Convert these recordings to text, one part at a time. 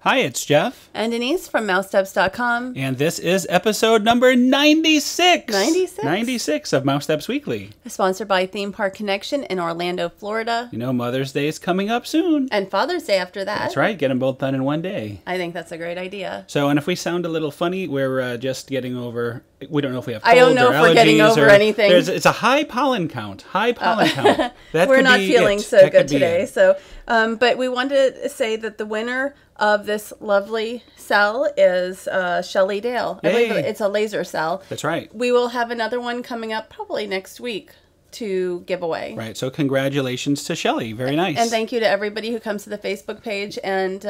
Hi, it's Jeff. And Denise from Mousesteps.com. And this is episode number 96. 96. 96 of Mousesteps Weekly. Sponsored by Theme Park Connection in Orlando, Florida. You know, Mother's Day is coming up soon. And Father's Day after that. That's right. Get them both done in one day. I think that's a great idea. So, and if we sound a little funny, we're just getting over... We don't know if we have I don't know if we're getting over anything. It's a high pollen count. High pollen count. We're not feeling so good today. So, but we wanted to say that the winner of this lovely cell is Shelley Dale. I believe it's a laser cell. That's right. We will have another one coming up probably next week to give away. Right. So congratulations to Shelley. Very nice. And thank you to everybody who comes to the Facebook page and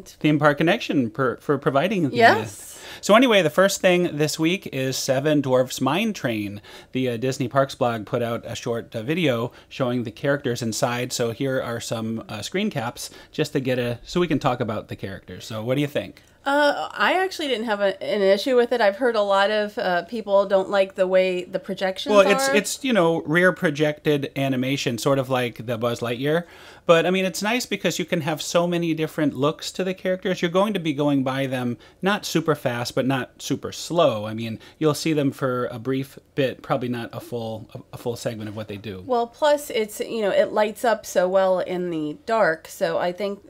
Theme Park Connection for providing the... Yes. So anyway, the first thing this week is Seven Dwarfs Mine Train. The Disney Parks blog put out a short video showing the characters inside. So here are some screen caps just to get so we can talk about the characters. So what do you think? I actually didn't have an issue with it. I've heard a lot of people don't like the way the projections are. Well, it's rear projected animation, sort of like the Buzz Lightyear. But, I mean, it's nice because you can have so many different looks to the characters. You're going to be going by them not super fast, but not super slow. I mean, you'll see them for a brief bit, probably not a full segment of what they do. Well, plus it's, it lights up so well in the dark. So I think,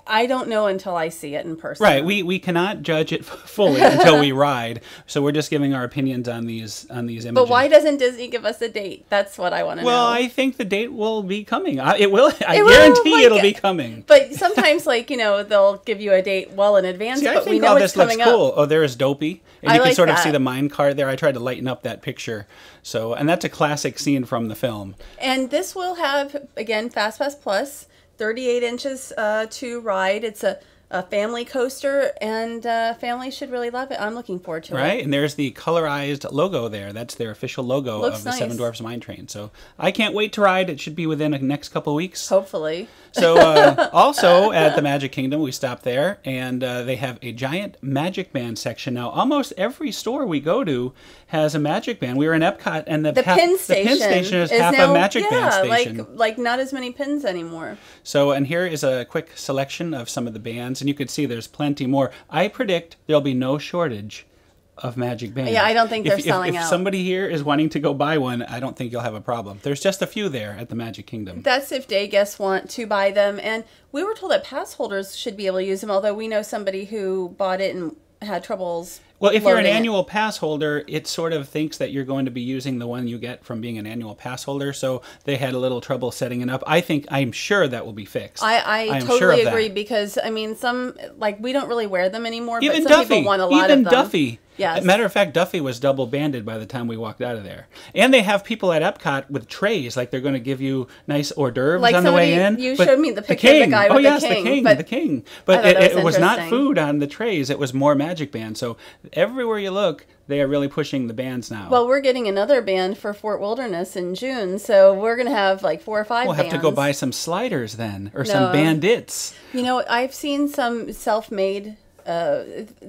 I don't know until I see it in person. Right. We cannot judge it fully until we ride. So we're just giving our opinions on these images. But why doesn't Disney give us a date? That's what I want to know. Well, I think the date will be coming. It will. I guarantee it'll be coming. But sometimes, they'll give you a date well in advance. See, but we know it's coming up. This looks cool. Oh, there is Dopey, and you can sort of see the mine cart there. I tried to lighten up that picture. So, and that's a classic scene from the film. And this will have again FastPass Plus, 38 inches to ride. It's a family coaster, and families should really love it. I'm looking forward to it. Right, and there's the colorized logo there. That's their official logo Looks of the nice. Seven Dwarfs Mine Train. So I can't wait to ride. It should be within the next couple of weeks. Hopefully. So also at the Magic Kingdom, we stopped there, and they have a giant Magic Band section. Now, almost every store we go to has a Magic Band. We were in Epcot, and the pin station is half a Magic Band station. like not as many pins anymore. So, and here is a quick selection of some of the bands, and you can see there's plenty more. I predict there'll be no shortage of Magic Bands. Yeah, I don't think they're selling out. If somebody here is wanting to go buy one, I don't think you'll have a problem. There's just a few there at the Magic Kingdom. That's if day guests want to buy them. And we were told that pass holders should be able to use them, although we know somebody who bought it and had troubles. Well, if you're an annual pass holder, it sort of thinks that you're going to be using the one you get from being an annual pass holder, so they had a little trouble setting it up. I'm sure that will be fixed. I totally agree because, we don't really wear them anymore, even but some Duffy, people want a lot of them. Even Duffy. Yes. Matter of fact, Duffy was double banded by the time we walked out of there. And they have people at Epcot with trays, like they're going to give you nice hors d'oeuvres on the way in. You showed me the picture of the guy with the king. The king. But it was not food on the trays. It was more Magic Bands. So everywhere you look, they are really pushing the bands now. Well, we're getting another band for Fort Wilderness in June, so we're going to have 4 or 5 bands. We'll have to go buy some sliders then, or some bandits. I've seen some self-made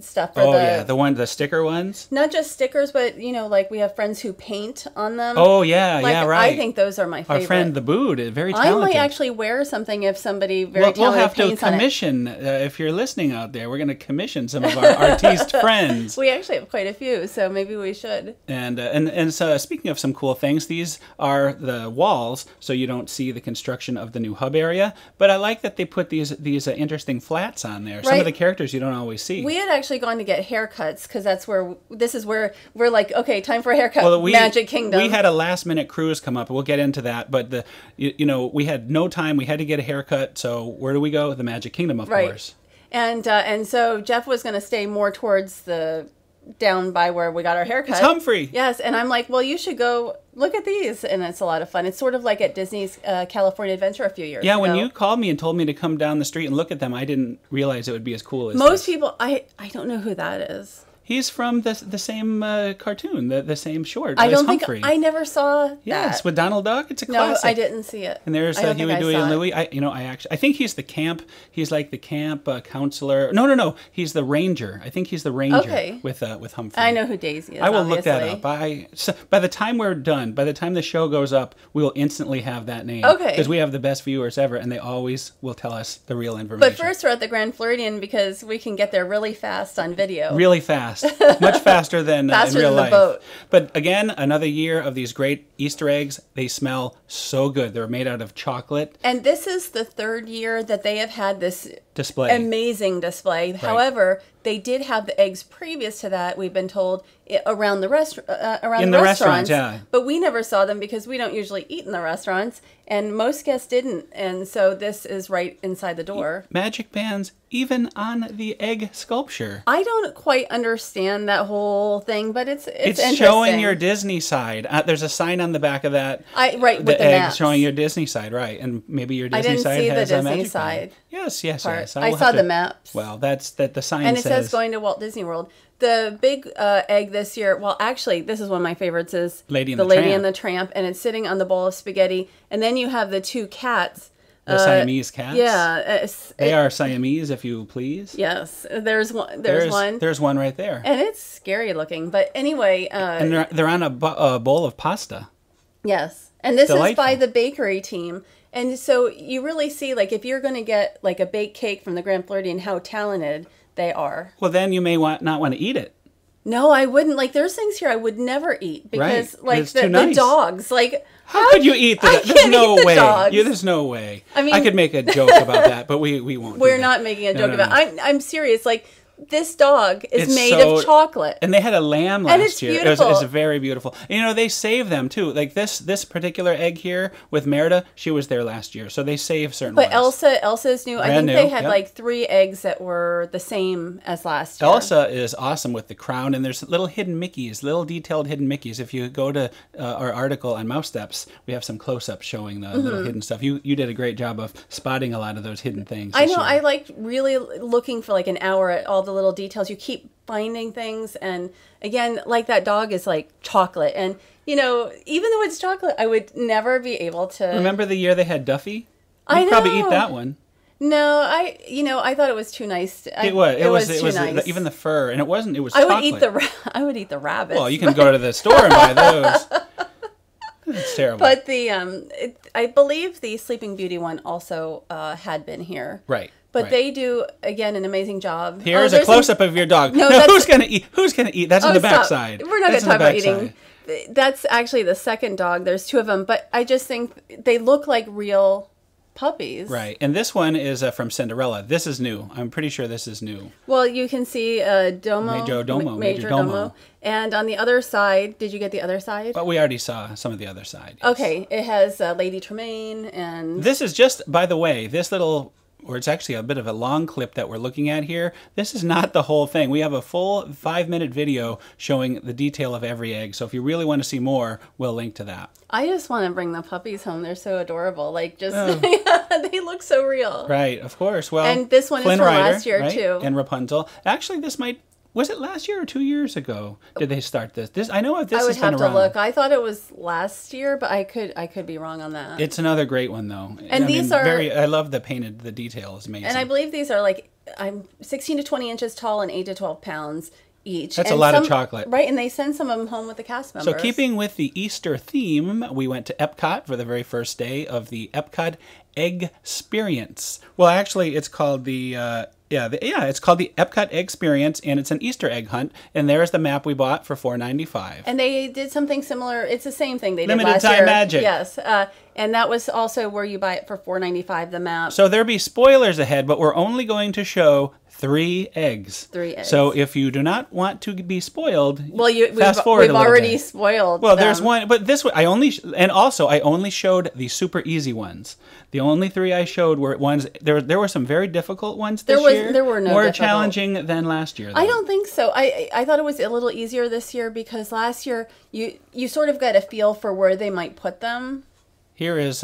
stuff for the sticker ones, not just stickers, but we have friends who paint on them. Right. I think those are my favorite. Our friend the Bood is very talented. I might actually wear something if somebody very talented we'll have paints to commission on it. If you're listening out there, we're going to commission some of our artiste friends. We actually have quite a few, so maybe we should. And so speaking of some cool things, these are the walls, so you don't see the construction of the new hub area. But I like that they put these interesting flats on there. Right. Some of the characters you don't always see. We had actually gone to get haircuts because this is where we're like, okay, time for a haircut. Magic Kingdom. We had a last minute cruise come up. We'll get into that, but we had no time. We had to get a haircut. So where do we go? The Magic Kingdom, of course. And so Jeff was going to stay more towards the down by where we got our haircut. It's Humphrey. Yes, and I'm like, well, you should go look at these, and it's a lot of fun. It's sort of like at Disney's California Adventure a few years ago. Yeah, when you called me and told me to come down the street and look at them, I didn't realize it would be as cool as most people. I don't know who that is. He's from the same cartoon, the same short. I don't Humphrey. think I never saw that. Yes, with Donald Duck. It's a classic. No, I didn't see it. And there's Huey, Dewey, and Louie. I think he's the camp. He's like the camp counselor. No. He's the ranger. I think he's the ranger with Humphrey. I know who Daisy is. I will look that up. By the time we're done, by the time the show goes up, we will instantly have that name. Okay. Because we have the best viewers ever, and they always will tell us the real information. But first, we're at the Grand Floridian because we can get there really fast on video. Really fast. Much faster than in real life. Boat. But again, another year of these great Easter eggs. They smell so good. They're made out of chocolate. And this is the third year that they have had this amazing display. Right. However, they did have the eggs previous to that, we've been told, around the restaurants. Yeah. But we never saw them because we don't usually eat in the restaurants, and most guests didn't. And so this is right inside the door. MagicBands, even on the egg sculpture. I don't quite understand that whole thing, but it's showing your Disney side. There's a sign on the back of that. With the egg maps. Showing your Disney side, right? And maybe your Disney side has a I didn't see the Disney MagicBand. side. Yes. I saw the maps. Well, that's that the sign and it says going to Walt Disney World. The big egg this year, well, actually, this is one of my favorites, is the Lady and the Tramp, and it's sitting on the bowl of spaghetti. And then you have the two cats. The Siamese cats? Yeah. They are Siamese, if you please. Yes. There's one. There's one right there. And it's scary looking. But anyway. And they're on a bowl of pasta. Yes. And this Delightful. is by the bakery team. And so you really see, like, if you're going to get, like, a baked cake from the Grand Floridian, how talented they are. Well, then you may not want to eat it. No, I wouldn't. Like, there's things here I would never eat because, right. like, the dogs. Like, how could you eat the dogs? There's no way. There's no way. I mean, I could make a joke about that, but we won't. We're not making a joke about it. I'm serious. Like, this dog is made of chocolate. And they had a lamb last year. Beautiful. It was very beautiful. You know, they save them too. Like this particular egg here with Merida, she was there last year. So they save certain ones. But Elsa's new. I think they had like 3 eggs that were the same as last year. Elsa is awesome with the crown, and there's little hidden Mickeys, little detailed hidden Mickeys. If you go to our article on Mousesteps, we have some close-ups showing the little hidden stuff. You did a great job of spotting a lot of those hidden things. I know. I liked really looking for like an hour at all the little details. You keep finding things, and again, like that dog is like chocolate, and you know, even though it's chocolate, I would never be able to. Remember the year they had Duffy? You'd probably eat that one. No, I thought it was too nice. It was too nice. Even the fur, and it wasn't. It was. I would eat the rabbits. Well, you can go to the store and buy those. It's terrible. But I believe the Sleeping Beauty one also had been here. Right. But they do, again, an amazing job. Here's a close-up of your dog. No, who's going to eat? Who's going to eat? That's on the backside. We're not going to talk about eating. That's actually the second dog. There's 2 of them. But I just think they look like real puppies. Right. And this one is from Cinderella. This is new. I'm pretty sure this is new. Well, you can see Major Domo. And on the other side, did you get the other side? But we already saw some of the other side. Yes. Okay. It has Lady Tremaine and... This is just, by the way, this little... or it's actually a bit of a long clip that we're looking at here. This is not the whole thing. We have a full 5-minute video showing the detail of every egg. So if you really want to see more, we'll link to that. I just want to bring the puppies home. They're so adorable. Like, just, they look so real. Right, of course. Well, and this one is from last year, too. And Rapunzel. Actually, this might... Was it last year or 2 years ago? Did they start this? I know if this has been around. I would have to look. I thought it was last year, but I could be wrong on that. It's another great one though. And these are I love the detail is amazing. And I believe these are like 16 to 20 inches tall and 8 to 12 pounds each. That's a lot of chocolate. Right, and they send some of them home with the cast members. So keeping with the Easter theme, we went to Epcot for the very first day of the Epcot Egg-sperience. Well, actually, it's called it's called the Epcot Egg-sperience, and it's an Easter egg hunt. And there's the map we bought for $4.95. And they did something similar. It's the same thing they did limited last time year. magic. Yes, and that was also where you buy it for $4.95. The map. So there'll be spoilers ahead, but we're only going to show 3 eggs. 3 eggs. So if you do not want to be spoiled, fast forward. We've already spoiled. Well, there's one, but this one I only showed the super easy ones. The only 3 I showed were ones. There were some very difficult ones this year. There were no more difficult. challenging than last year. Though. I don't think so. I thought it was a little easier this year because last year you sort of got a feel for where they might put them. Here is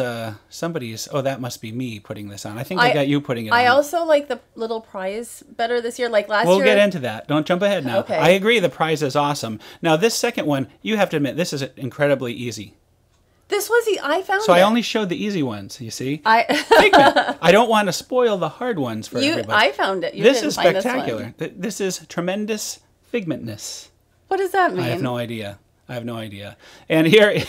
somebody's. Oh, that must be me putting this on. I think I got you putting it on. I also like the little prize better this year. Like last year. We'll get into that. Don't jump ahead now. Okay. I agree. The prize is awesome. Now, this second one, you have to admit, this is incredibly easy. This was I found So it. I only showed the easy ones, you see? Figment. I don't want to spoil the hard ones for everybody. I found it. This is spectacular. This is tremendous figmentness. What does that mean? I have no idea. And here is...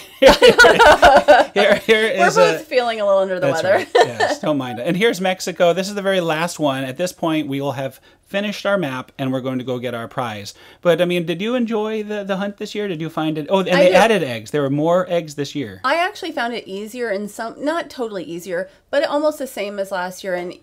We're both feeling a little under the weather. Right. Yes, don't mind it. And here's Mexico. This is the very last one. At this point, we will have finished our map, and we're going to go get our prize. But, I mean, did you enjoy the hunt this year? Did you find it? Oh, and they added eggs. There were more eggs this year. I actually found it easier and not totally easier, but almost the same as last year. And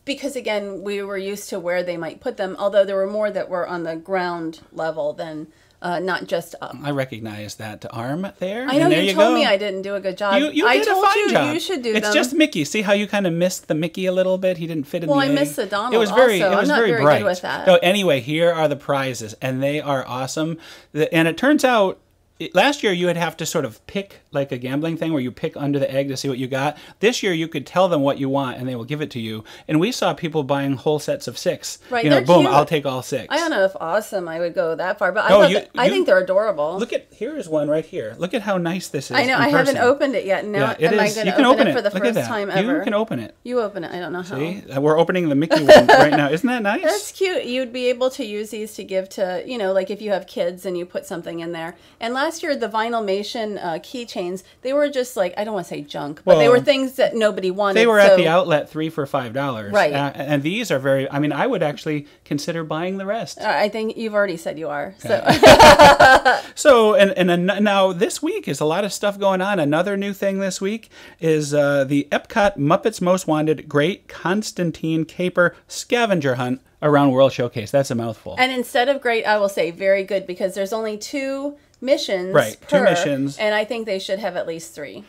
because, again, we were used to where they might put them, although there were more that were on the ground level than... not just up. I recognize that arm there. I know you told me I didn't do a good job. You did a fine job. You should do them. It's just Mickey. See how you kind of missed the Mickey a little bit? He didn't fit in the egg. Well, I missed the Donald It was very bright. Good with that. So anyway, here are the prizes, and they are awesome. And it turns out, last year you would have to sort of pick, like a gambling thing where you pick under the egg to see what you got. This year you could tell them what you want and they will give it to you. And we saw people buying whole sets of 6. Right, you know, they're boom, cute. I'll take all 6. I don't know if awesome I would go that far, but I think they're adorable. Look at, here is one right here. Look at how nice this is. I know, I haven't opened it yet. Now am I going to open it for the first time ever? You can open it. You open it. I don't know how. See, we're opening the Mickey one right now. Isn't that nice? That's cute. You'd be able to use these to give to, you know, like if you have kids and you put something in there. And last year, the Vinylmation keychains, they were just like, I don't want to say junk, but they were things that nobody wanted. They were at the outlet 3 for $5. Right. And these are very, I mean, I would actually consider buying the rest. I think you've already said you are. So, so now this week is a lot of stuff going on. Another new thing this week is the Epcot Muppets Most Wanted Great Constantine Caper Scavenger Hunt around World Showcase. That's a mouthful. And instead of great, I will say very good, because there's only 2 missions per, 2 missions. And I think they should have at least 3.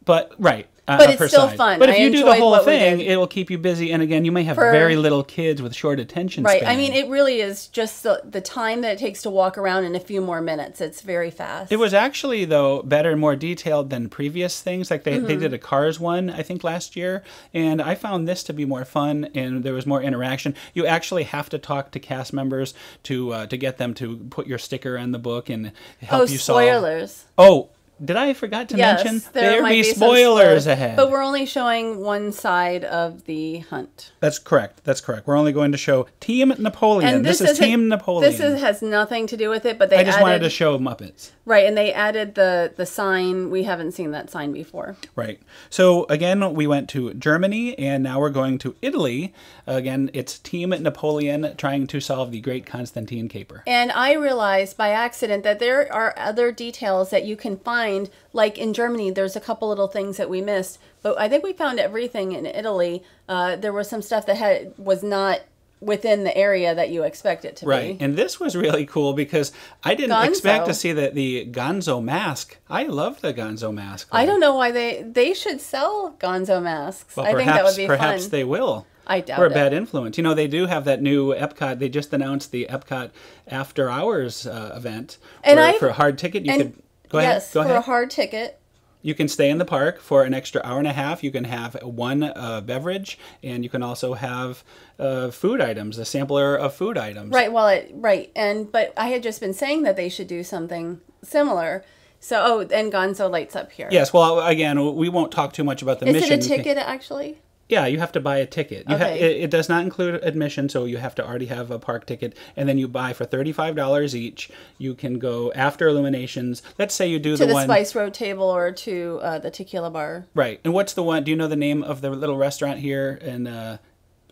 But, right. But it's still fun. But if you do the whole thing, it will keep you busy. And again, you may have very little kids with short attention span. Right. I mean, it really is just the time that it takes to walk around in a few more minutes. It's very fast. It was actually, though, better and more detailed than previous things. Like they did a Cars one, I think, last year. And I found this to be more fun, and there was more interaction. You actually have to talk to cast members to get them to put your sticker on the book and help you solve. Spoilers. Oh, did I forgot to mention? There might be spoilers ahead. But we're only showing one side of the hunt. That's correct. That's correct. We're only going to show Team Napoleon. And this is Team Napoleon. This has nothing to do with it, but I just wanted to show Muppets. Right, and they added the sign. We haven't seen that sign before. Right. So, again, we went to Germany, and now we're going to Italy. Again, it's Team Napoleon trying to solve the Great Constantine Caper. And I realized by accident that there are other details that you can find. Like in Germany, there's a couple little things that we missed, but I think we found everything in Italy. There was some stuff that was not within the area that you expect it to be. Right, and this was really cool because I didn't expect to see the Gonzo mask. I love the Gonzo mask. I don't know why they should sell Gonzo masks. Well, I think that would be perhaps fun. They will. I doubt We're a bad influence. You know, they do have that new Epcot. They just announced the Epcot After Hours event. And for a hard ticket, you could... Go ahead. Yes, for a hard ticket. You can stay in the park for an extra hour and a half. You can have one beverage, and you can also have food items, a sampler of food items. Right. Well, but I had just been saying that they should do something similar. So, and Gonzo lights up here. Yes. Well, again, we won't talk too much about the mission. Is it a ticket actually? Yeah, you have to buy a ticket. It does not include admission, so you have to already have a park ticket. And then you buy for $35 each. You can go after Illuminations. Let's say you do to the Spice Road table or to the Tequila Bar. Right. And what's the one? Do you know the name of the little restaurant here in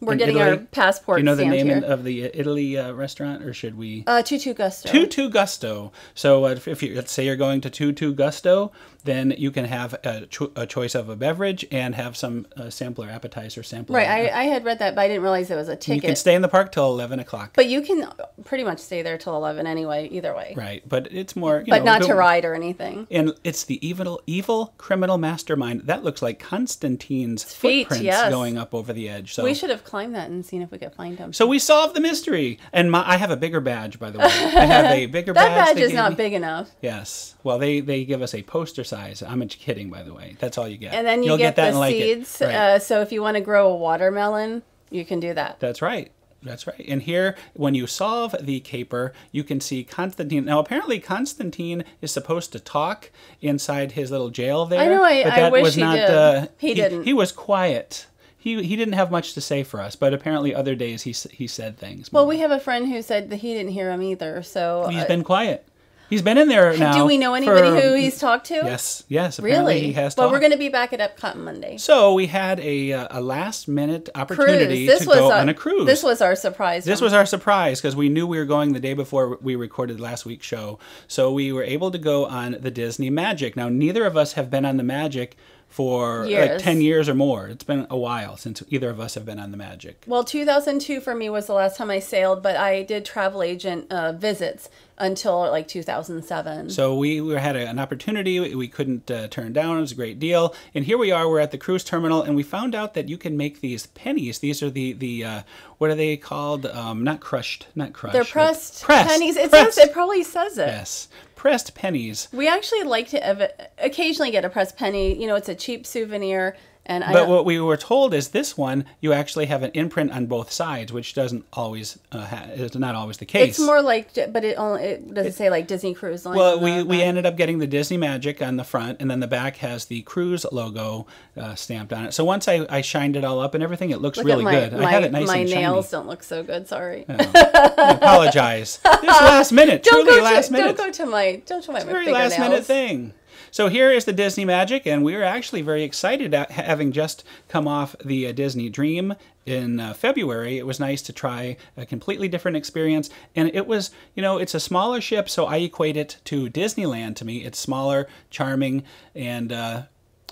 We're getting Italy? Our passport. Do you know the name here. Of the Italy restaurant, or should we? Tutu Gusto. Tutu Gusto. So if you, let's say you're going to Tutu Gusto, then you can have a choice of a beverage and have some sampler appetizer sampler. Right. I had read that, but I didn't realize it was a ticket. You can stay in the park till 11 o'clock. But you can pretty much stay there till 11 anyway, either way. Right. But it's more... But not to ride or anything. And it's the evil criminal mastermind. That looks like Constantine's footprints going up over the edge. So we should have climbed that and seen if we could find him. So we solved the mystery. And I have a bigger badge, by the way. I have a bigger badge. That badge is not big enough. Yes. Well, they give us a poster size. I'm kidding, by the way. That's all you get. And then You'll get that the and seeds. Like it. Right. So if you want to grow a watermelon, you can do that. That's right. That's right. And here, when you solve the caper, you can see Constantine. Now, apparently, Constantine is supposed to talk inside his little jail there. I know. I wish he did. He didn't. He was quiet. He didn't have much to say for us, but apparently other days he said things. Well, we have a friend who said that he didn't hear him either. So he's been quiet. He's been in there now. Do we know anybody who he's talked to? Yes. Apparently really? He has But talked. we're going to be back at Epcot Monday. So we had a last-minute opportunity to go on a cruise. This was our surprise. This was our surprise because we knew we were going the day before we recorded last week's show. So we were able to go on the Disney Magic. Now, neither of us have been on the Magic for like 10 years or more. It's been a while since either of us have been on the Magic. Well, 2002 for me was the last time I sailed, but I did travel agent visits until like 2007. So we had an opportunity we couldn't turn down. It was a great deal. And here we are. We're at the cruise terminal, and we found out that you can make these pennies. These are the what are they called? Not crushed. They're pressed pressed pennies. It probably says it. Yes. Pressed pennies. We actually like to occasionally get a pressed penny. You know, it's a cheap souvenir. But what we were told is this one, you actually have an imprint on both sides, which doesn't always is not always the case. It's more like, but it does it say like Disney Cruise Line? Well, we ended up getting the Disney Magic on the front, and then the back has the cruise logo stamped on it. So once I shined it all up and everything, it looks really good. I have it nice and shiny. My nails don't look so good. Sorry. Oh, I apologize. It's last minute. Truly last minute. Don't go to my very last minute thing. So here is the Disney Magic, and we were actually very excited at having just come off the Disney Dream in February. It was nice to try a completely different experience, and it was, it's a smaller ship, so I equate it to Disneyland to me. It's smaller, charming, and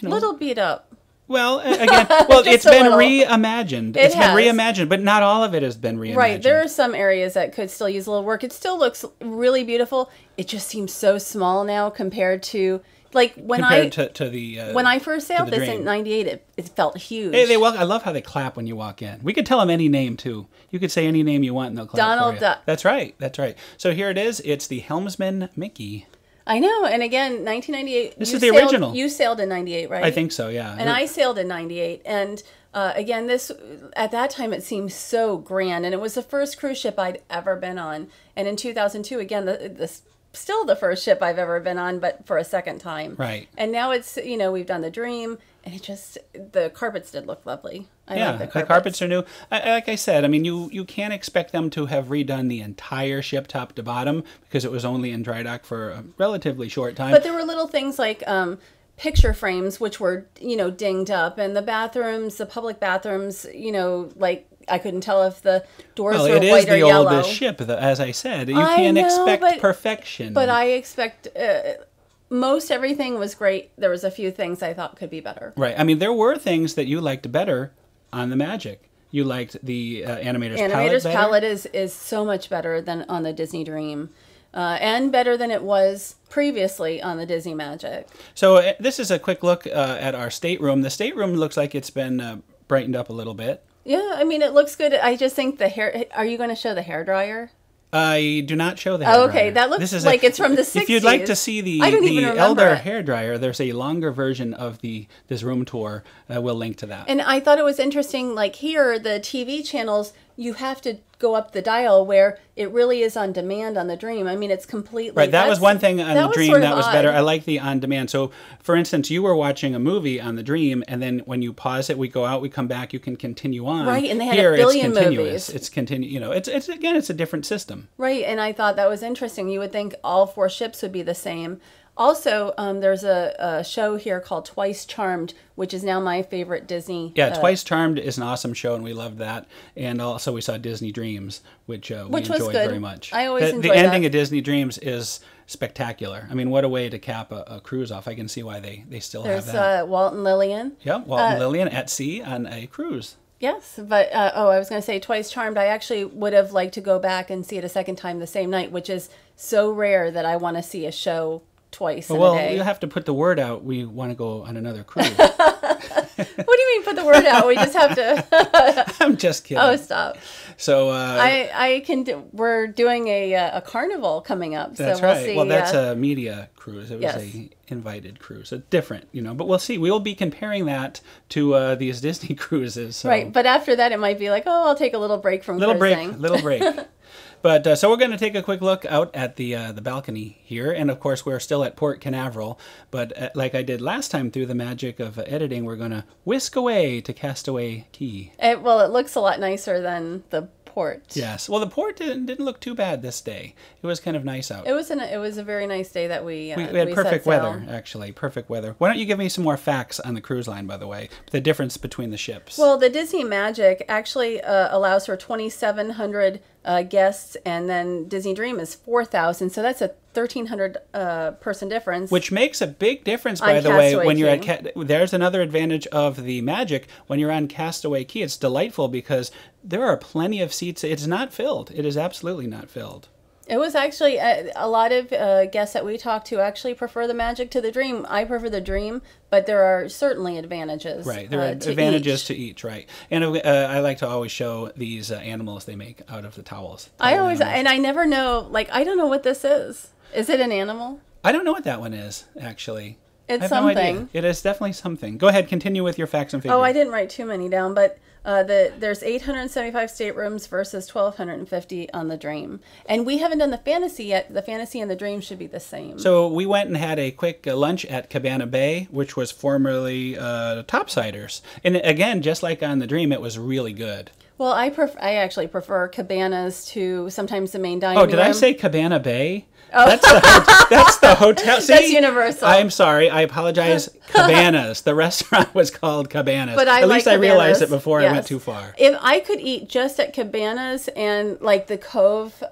little beat up. Well, again, it's been reimagined. It's been reimagined, but not all of it has been reimagined. Right. There are some areas that could still use a little work. It still looks really beautiful. It just seems so small now compared to when I first sailed this in '98. It felt huge. I love how they clap when you walk in. We could tell them any name too. You could say any name you want, and they'll clap Donald for you. Duck. That's right. So here it is. It's the Helmsman Mickey. I know, and again, 1998. This is the original. You sailed in '98, right? I think so, yeah. And I sailed in '98, and again, this at that time it seemed so grand, and it was the first cruise ship I'd ever been on. And in 2002, again, still the first ship I've ever been on, but for a second time. Right. And now it's we've done the Dream, and the carpets did look lovely. I like the carpets are new. Like I said, I mean, you can't expect them to have redone the entire ship top to bottom because it was only in dry dock for a relatively short time. But there were little things like picture frames, which were, dinged up, and the bathrooms, the public bathrooms, I couldn't tell if the doors were white or yellow. It is the oldest ship, as I said. You can't expect perfection. But I expect... most everything was great. There was a few things I thought could be better. Right. I mean, there were things that you liked better on the Magic. You liked the Animator's Palette better? Animator's Palette is so much better than on the Disney Dream. And better than it was previously on the Disney Magic. So this is a quick look at our stateroom. The stateroom looks like it's been brightened up a little bit. Yeah, I mean, it looks good. I just think the hair... Are you going to show the hairdryer? I do not show the hairdryer. Oh, okay. That looks it's from the 60s. If you'd like to see the Elder hairdryer, there's a longer version of this room tour. We'll link to that. And I thought it was interesting, like here, the TV channels, you have to go up the dial where it really is on demand on the Dream. I mean, it's completely... Right, that was one thing on the Dream that was better. I like the on demand. So, for instance, you were watching a movie on the Dream, and then when you pause it, we go out, we come back, you can continue on. Right, and they had a billion movies. It's it's a different system. Right, and I thought that was interesting. You would think all 4 ships would be the same. Also, there's a show here called Twice Charmed, which is now my favorite Disney. Yeah, Twice Charmed is an awesome show, and we loved that. And also we saw Disney Dreams, which we enjoyed very much. I always enjoyed the ending of Disney Dreams is spectacular. I mean, what a way to cap a cruise off. I can see why they still have that. There's Walt and Lillian. Yeah, Walt and Lillian at sea on a cruise. Yes, but, I was going to say Twice Charmed. I actually would have liked to go back and see it a second time the same night, which is so rare that I want to see a show twice in a day. Well, you have to put the word out. We want to go on another cruise. What do you mean put the word out? We just have to. I'm just kidding. Oh, stop. So I can do, we're doing a carnival coming up. That's so we'll right. see. Well, that's a media cruise. It was Yes. a invited cruise. It's different, but we'll see. We'll be comparing that to these Disney cruises. So. Right, but after that, it might be like, oh, I'll take a little break from cruising. Little break. But so we're going to take a quick look out at the balcony here, and of course we're still at Port Canaveral. But like I did last time through the magic of editing, we're going to whisk away to Castaway Cay. It looks a lot nicer than the port. Yes. Well, the port didn't look too bad this day. It was kind of nice out. It was a very nice day that we had perfect weather, actually. Perfect weather. Why don't you give me some more facts on the cruise line, by the way? The difference between the ships. Well, the Disney Magic actually allows for 2,700 guests, and then Disney Dream is 4,000. So that's a 1,300 person difference. Which makes a big difference, by the way, when you're at... There's another advantage of the Magic. When you're on Castaway Cay, it's delightful because there are plenty of seats. It's not filled. It is absolutely not filled. It was actually a lot of guests that we talked to actually prefer the Magic to the Dream. I prefer the Dream, but there are certainly advantages. Right, there are advantages to each, right. And I like to always show these animals they make out of the towels. And I never know, I don't know what this is. Is it an animal? I don't know what that one is, actually. It's something. No idea. It is definitely something. Go ahead, continue with your facts and figures. Oh, I didn't write too many down, but there's 875 staterooms versus 1,250 on the Dream. And we haven't done the Fantasy yet. The Fantasy and the Dream should be the same. So we went and had a quick lunch at Cabana Bay, which was formerly Topsiders. And again, just like on the Dream, it was really good. Well, I actually prefer cabanas to sometimes the main dining room. Oh, did I say Cabana Bay? Oh. That's the hotel. See, that's Universal. I'm sorry. I apologize. Cabanas. The restaurant was called Cabanas. But at least I Cabanas. realized it before I went too far. If I could eat just at Cabanas and the Cove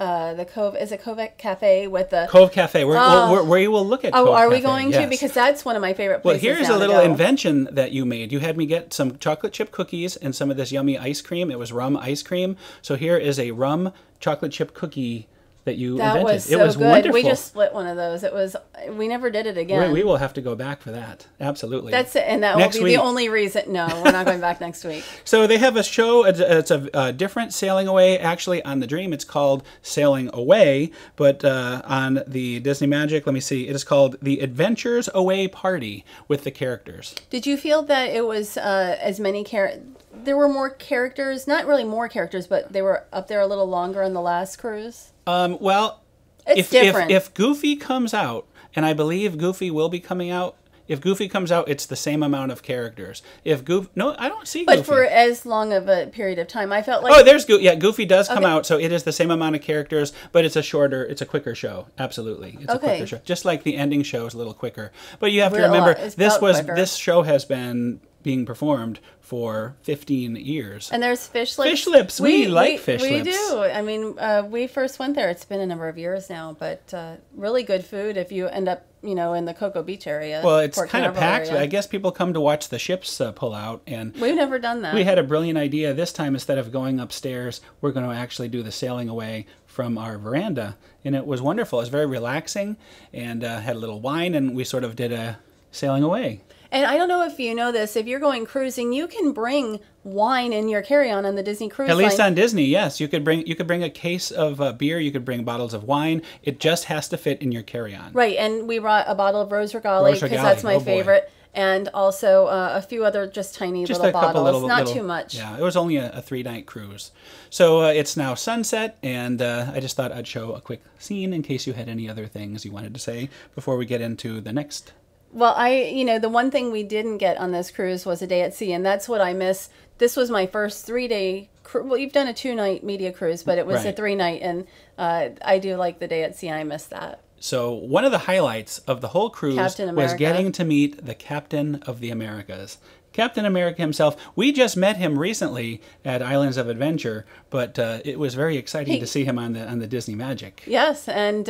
is it Cove Cafe with the Cove Cafe. Where you will look at. Cove are we Cafe, going to? Because that's one of my favorite places. Well, here's a little invention that you made. You had me get some chocolate chip cookies and some of this yummy ice cream. It was rum ice cream. So here is a rum chocolate chip cookie that you invented. Was so it was good. wonderful. We just split one of those. We never did it again. We will have to go back for that. Absolutely. That's it, and that will be the only reason. No, we're not going back next week. So they have a show. It's a different Sailing Away. Actually, on the Dream, it's called Sailing Away, but on the Disney Magic, let me see. It is called the Adventures Away Party with the characters. Did you feel that it was as many characters? There were more characters, not really more characters, but they were up there a little longer on the last cruise. Well, it's different. If Goofy comes out, and I believe Goofy will be coming out, if Goofy comes out, it's the same amount of characters. No, I don't see Goofy. But for as long of a period of time, I felt like... Oh, there's Goofy. Yeah, Goofy does come out, so it is the same amount of characters, but it's a quicker show. Absolutely. It's a quicker show. Just like the ending show is a little quicker. But you have to remember, this show has been being performed for 15 years. And there's fish lips. Fish lips. We like fish lips. We do. I mean, we first went there. It's been a number of years now, but really good food if you end up, in the Cocoa Beach area. Well, it's kind of packed. I guess people come to watch the ships pull out. And we've never done that. We had a brilliant idea. This time, instead of going upstairs, we're going to actually do the Sailing Away from our veranda. And it was wonderful. It was very relaxing and had a little wine, and we sort of did a Sailing Away. And I don't know if you know this, if you're going cruising, you can bring wine in your carry-on on the Disney cruise line. At least on Disney, yes. You could bring a case of beer, you could bring bottles of wine. It just has to fit in your carry-on. Right, and we brought a bottle of Rose Regali because that's my favorite. And also a few other just tiny little bottles, not too much. Yeah, it was only a 3-night cruise. So it's now sunset, and I just thought I'd show a quick scene in case you had any other things you wanted to say before we get into the next. Well, the one thing we didn't get on this cruise was a day at sea, and that's what I miss. This was my first 3-day cruise. Well, you've done a 2-night media cruise, but it was a 3-night, and I do like the day at sea. I miss that. So one of the highlights of the whole cruise was getting to meet the Captain of the Americas. Captain America himself. We just met him recently at Islands of Adventure, but it was very exciting to see him on the Disney Magic. Yes, and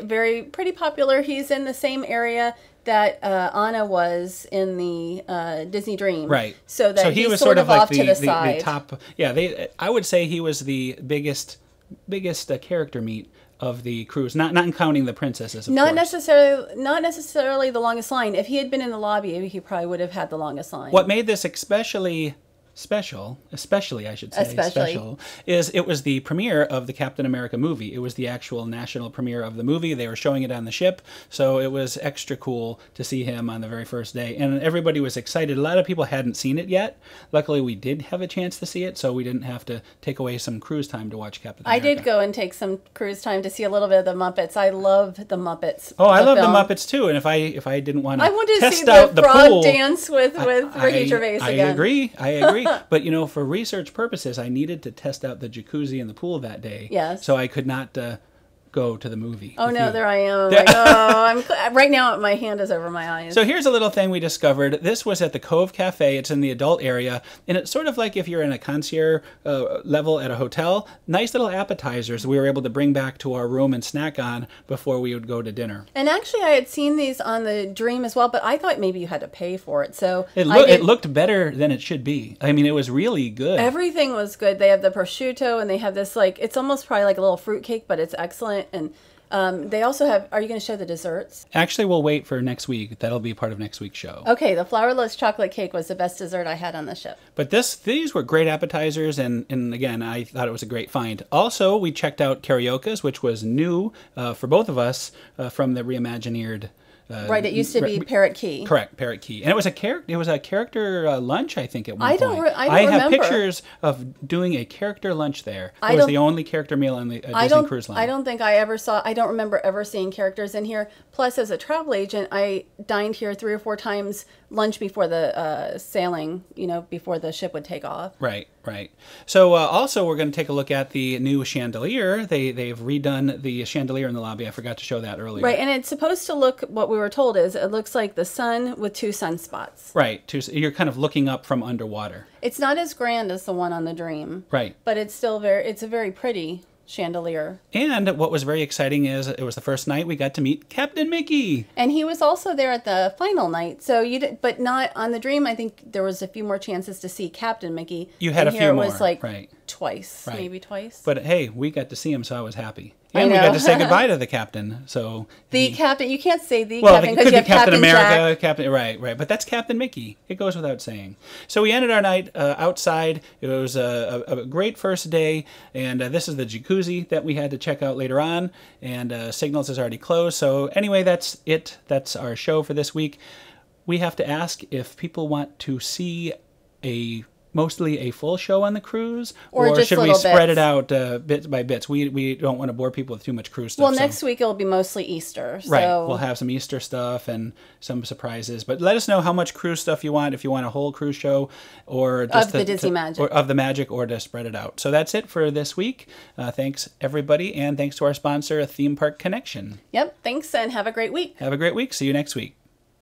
pretty popular. He's in the same area that Anna was in the Disney Dream. Right. So he was sort of like off to the side. The top. Yeah, I would say he was the biggest character meet of the cruise, not counting the princesses, of Not course. necessarily the longest line. If he had been in the lobby, he probably would have had the longest line. What made this especially I should say, special, is it was the premiere of the Captain America movie. It was the actual national premiere of the movie. They were showing it on the ship, so it was extra cool to see him on the very first day. And everybody was excited. A lot of people hadn't seen it yet. Luckily, we did have a chance to see it, so we didn't have to take away some cruise time to watch Captain America. I did go and take some cruise time to see a little bit of the Muppets. I love the Muppets. Oh, I love film. the Muppets too. And if I didn't want I wanted to to test see out the the frog pool, dance with Ricky Gervais again. I agree. But you know, for research purposes, I needed to test out the jacuzzi and the pool that day. Yes. So I could not go to the movie. Oh no, there I am. I'm like, I'm right now. My hand is over my eyes. So here's a little thing we discovered. This was at the Cove Cafe. It's in the adult area, and it's sort of like if you're in a concierge level at a hotel. Nice little appetizers we were able to bring back to our room and snack on before we would go to dinner. And actually, I had seen these on the Dream as well, but I thought maybe you had to pay for it. So it looked better than it should be. I mean, it was really good. Everything was good. They have the prosciutto, and they have this it's almost probably like a little fruit cake, but it's excellent. And they also have, are you going to show the desserts? Actually, we'll wait for next week. That'll be part of next week's show. Okay, the flourless chocolate cake was the best dessert I had on the ship. But these were great appetizers, and again, I thought it was a great find. Also, we checked out Karaoke's, which was new for both of us from the reimagineered. Right, it used to be Parrot Key. Correct, Parrot Key, and it was a character lunch. I think at one point. I have remember. pictures of doing a character lunch there. It was the only character meal on the Disney Cruise Line. I don't think I ever saw. I don't remember ever seeing characters in here. Plus, as a travel agent, I dined here 3 or 4 times lunch before the sailing. Before the ship would take off. Right. So also, we're going to take a look at the new chandelier. They've redone the chandelier in the lobby. I forgot to show that earlier. Right, and it's supposed to look. What we were told is it looks like the sun with 2 sunspots. Right. You're kind of looking up from underwater. It's not as grand as the one on the Dream. Right. But it's still it's a very pretty chandelier. And what was very exciting is it was the first night we got to meet Captain Mickey. And he was also there at the final night. So but not on the Dream. I think there was a few more chances to see Captain Mickey. You had a few more. It was like right. Twice, right. Maybe twice. But hey, we got to see him, so I was happy. And we got to say goodbye to the captain. So the captain, you can't say the captain because you have Captain America, Jack. Right. But that's Captain Mickey. It goes without saying. So we ended our night outside. It was a great first day, and this is the jacuzzi that we had to check out later on. And Signals is already closed. So anyway, that's it. That's our show for this week. We have to ask if people want to see mostly a full show on the cruise, or just should we little spread bits. it out bits by bits? We don't want to bore people with too much cruise stuff. Well, next week it'll be mostly Easter. Right, So. we'll have some Easter stuff and some surprises. But let us know how much cruise stuff you want. If you want a whole cruise show, or just of the Disney Magic, or of the Magic, or to spread it out. So that's it for this week. Thanks everybody, and thanks to our sponsor, Theme Park Connection. Yep. Thanks, and have a great week. Have a great week. See you next week.